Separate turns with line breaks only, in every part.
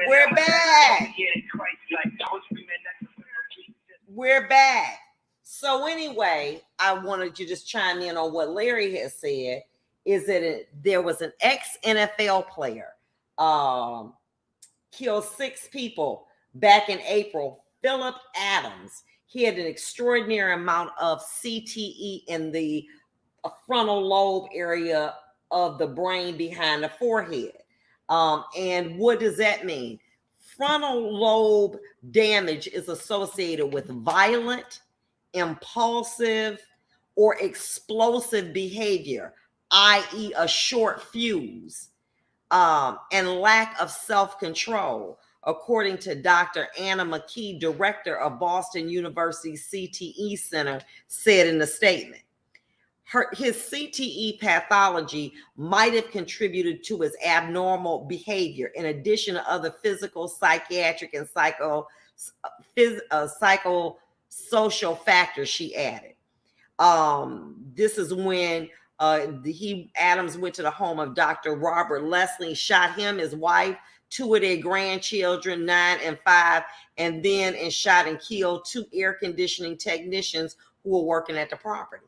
We're back. We're back. So anyway, I wanted to just chime in on what Larry has said. Is that there was an ex-NFL player killed 6 people back in April. Philip Adams. He had an extraordinary amount of CTE in the frontal lobe area of the brain behind the forehead. And what does that mean? Frontal lobe damage is associated with violent, impulsive, or explosive behavior, i.e., a short fuse, and lack of self-control, according to Dr. Anna McKee, director of Boston University CTE Center, said in the statement. His CTE pathology might have contributed to his abnormal behavior, in addition to other physical, psychiatric, and psychosocial factors, she added. This is when Adams went to the home of Dr. Robert Leslie, shot him, his wife, 2 of their grandchildren, 9 and 5, and then shot and killed 2 air conditioning technicians who were working at the property.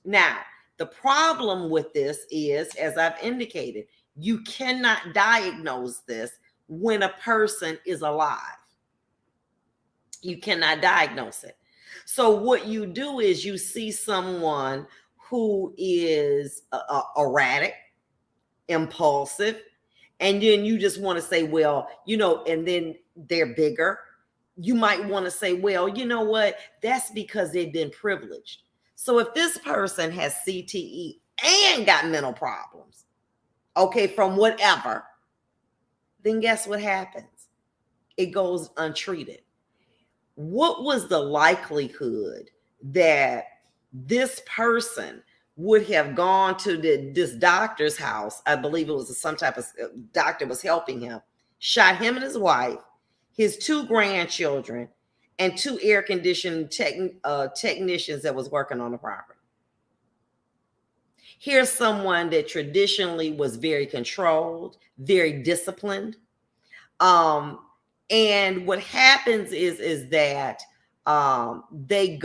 Now, the problem with this is, as I've indicated, you cannot diagnose this when a person is alive. You cannot diagnose it. So what you do is you see someone who is erratic, impulsive, and then you just want to say, well, and then they're bigger. You might want to say, well, you know what? That's because they've been privileged. So if this person has CTE and got mental problems, okay, from whatever, then guess what happens? It goes untreated. What was the likelihood that this person would have gone to this doctor's house? I believe it was some type of doctor was helping him, shot him and his wife, his 2 grandchildren, and 2 air conditioning technicians that was working on the property. Here's someone that traditionally was very controlled, very disciplined. And what happens is that they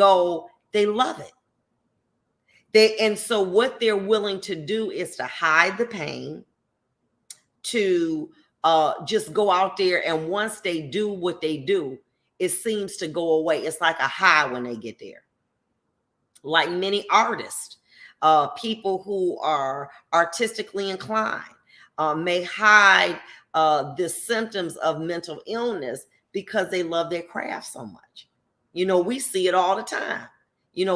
love it. And so what they're willing to do is to hide the pain, to just go out there, and once they do what they do, it seems to go away. It's like a high when they get there. Like many artists, people who are artistically inclined may hide the symptoms of mental illness because they love their craft so much. We see it all the time.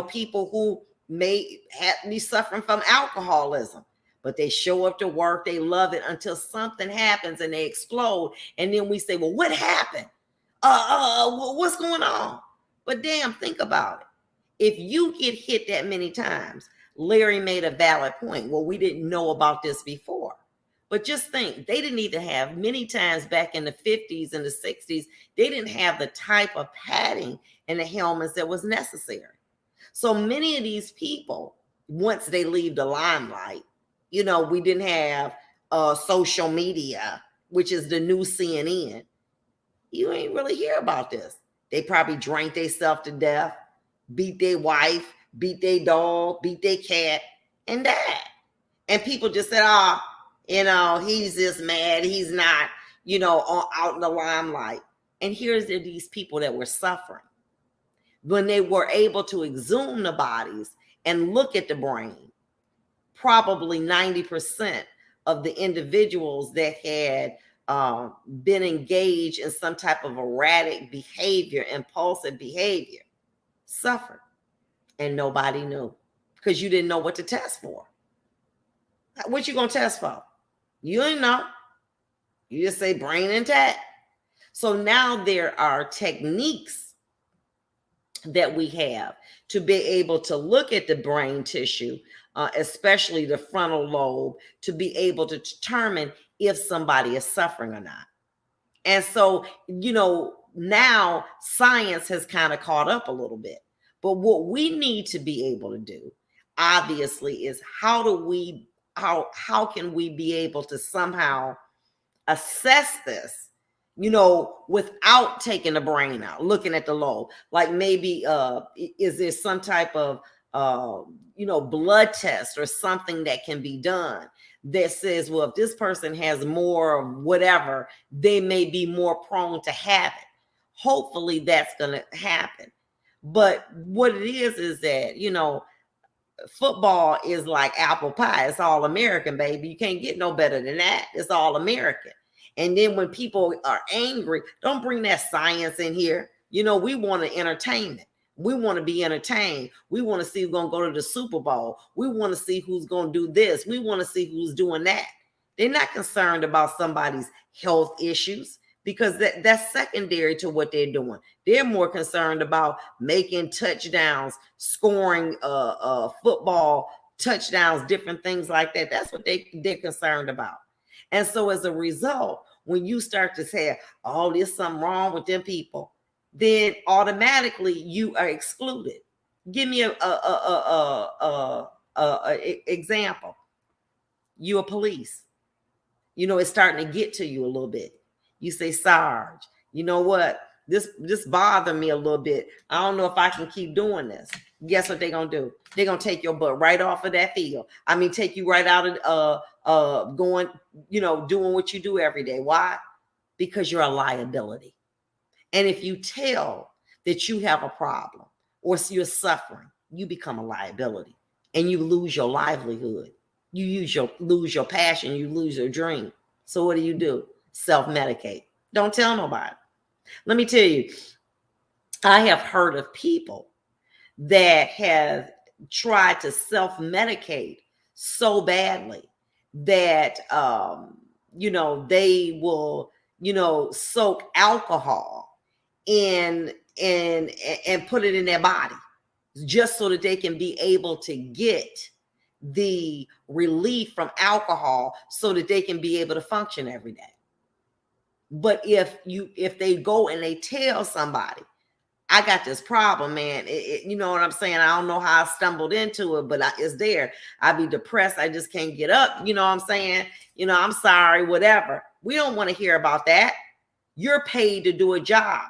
People who may be suffering from alcoholism, but they show up to work, they love it until something happens and they explode. And then we say, well, what happened? What's going on? But damn, think about it. If you get hit that many times, Larry made a valid point. Well, we didn't know about this before. But just think, they didn't even have, many times back in the 50s and the 60s, they didn't have the type of padding and the helmets that was necessary. So many of these people, once they leave the limelight, we didn't have social media, which is the new CNN. You ain't really hear about this. They probably drank themselves to death, beat their wife, beat their dog, beat their cat, and died. And people just said, he's just mad. He's not, out in the limelight. And here's these people that were suffering. When they were able to exhume the bodies and look at the brain, probably 90% of the individuals that had been engaged in some type of erratic behavior, impulsive behavior, suffered. And nobody knew because you didn't know what to test for. What you going to test for? You didn't know. You just say brain intact. So now there are techniques that we have to be able to look at the brain tissue, especially the frontal lobe, to be able to determine if somebody is suffering or not. And so, now science has kind of caught up a little bit. But what we need to be able to do, obviously, is how do we how can we be able to somehow assess this, you know, without taking the brain out, looking at the lobe? Like maybe is there some type of you know, blood test or something that can be done that says, well, if this person has more of whatever, they may be more prone to have it. Hopefully that's going to happen. But what it is that, you know, football is like apple pie. It's all American, baby. You can't get no better than that. It's all American. And then when people are angry, don't bring that science in here. You know, we want to entertainment. We want to be entertained. We want to see who's going to go to the Super Bowl. We want to see who's going to do this. We want to see who's doing that. They're not concerned about somebody's health issues, because that's secondary to what they're doing. They're more concerned about making touchdowns, scoring football touchdowns, different things like that. That's what they're concerned about. And so as a result, when you start to say, oh, there's something wrong with them people, then automatically you are excluded. Give me a example. You're a police. You know, it's starting to get to you a little bit. You say, Sarge, you know what? This bothered me a little bit. I don't know if I can keep doing this. Guess what they're going to do? They're going to take your butt right off of that field. I mean, take you right out of going, you know, doing what you do every day. Why? Because you're a liability. And if you tell that you have a problem or you're suffering, you become a liability and you lose your livelihood. You lose your passion. You lose your dream. So what do? Self-medicate. Don't tell nobody. Let me tell you, I have heard of people that have tried to self-medicate so badly that, you know, they will, you know, soak alcohol and put it in their body just so that they can be able to get the relief from alcohol so that they can be able to function every day. But if they go and they tell somebody, I got this problem, man. You know what I'm saying? I don't know how I stumbled into it, but it's there. I be depressed. I just can't get up. You know what I'm saying? You know, I'm sorry, whatever. We don't want to hear about that. You're paid to do a job.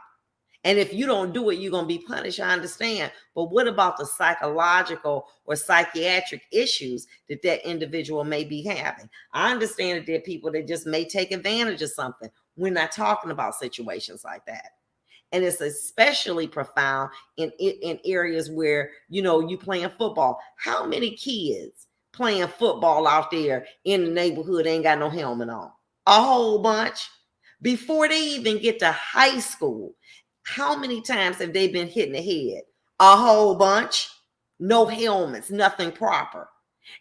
And if you don't do it, you're going to be punished. I understand. But what about the psychological or psychiatric issues that individual may be having? I understand that there are people that just may take advantage of something. We're not talking about situations like that. And it's especially profound in areas where, you know, you playing football. How many kids playing football out there in the neighborhood ain't got no helmet on? A whole bunch. Before they even get to high school, how many times have they been hit in the head? A whole bunch. No helmets, nothing proper.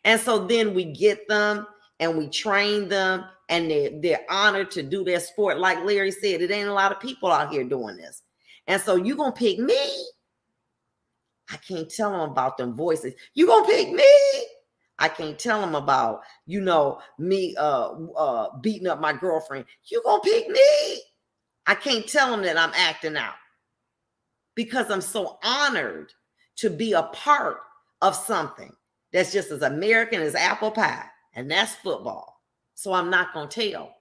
And so then we get them and we train them and they're honored to do their sport. Like Larry said, it ain't a lot of people out here doing this. And so you going to pick me? I can't tell them about them voices. You going to pick me? I can't tell them about, you know, me beating up my girlfriend. You going to pick me? I can't tell them that I'm acting out because I'm so honored to be a part of something that's just as American as apple pie, and that's football. So I'm not going to tell.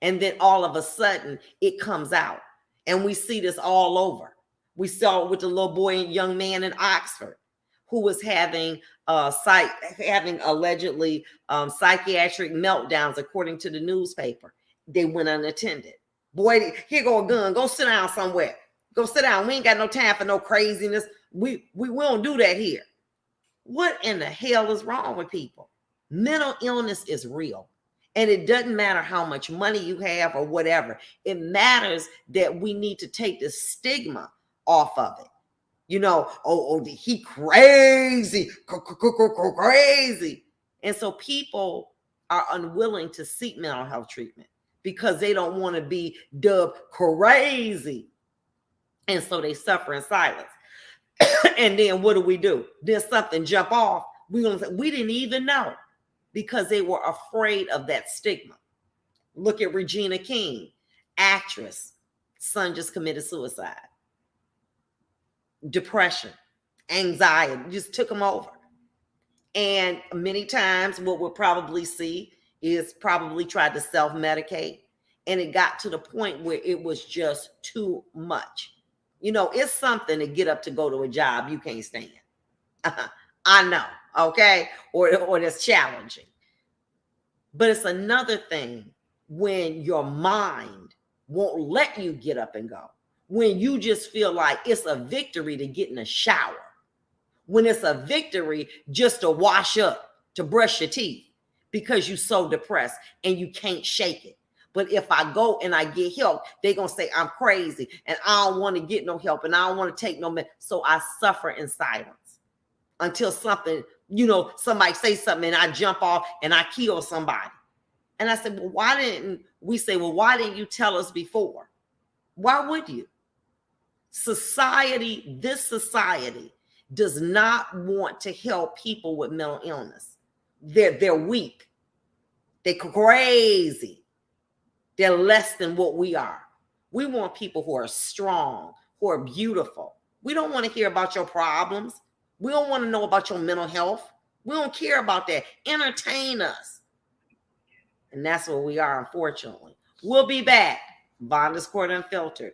And then all of a sudden it comes out, and we see this all over. We saw it with the little boy and young man in Oxford who was having allegedly psychiatric meltdowns, according to the newspaper. They went unattended. Boy, here go a gun. Go sit down somewhere. Go sit down. We ain't got no time for no craziness. We don't do that here. What in the hell is wrong with people? Mental illness is real. And it doesn't matter how much money you have or whatever. It matters that we need to take the stigma off of it. You know, he crazy, crazy. And so people are unwilling to seek mental health treatment because they don't want to be dubbed crazy. And so they suffer in silence. And then what do? Then something jump off. We didn't even know because they were afraid of that stigma. Look at Regina King, actress. Son just committed suicide. Depression, anxiety just took him over. And many times what we'll probably see is probably tried to self-medicate. And it got to the point where it was just too much. You know, it's something to get up to go to a job you can't stand. I know, okay? Or that's challenging. But it's another thing when your mind won't let you get up and go. When you just feel like it's a victory to get in a shower. When it's a victory just to wash up, to brush your teeth, because you're so depressed and you can't shake it. But if I go and I get help, they're going to say I'm crazy and I don't want to get no help and I don't want to take no medicine. So I suffer in silence until something, you know, somebody say something and I jump off and I kill somebody. And I said, well, why didn't you tell us before? Why would you? This society does not want to help people with mental illness. They're weak. They're crazy. They're less than what we are. We want people who are strong, who are beautiful. We don't want to hear about your problems. We don't want to know about your mental health. We don't care about that. Entertain us. And that's what we are, unfortunately. We'll be back. Vondas Court Unfiltered.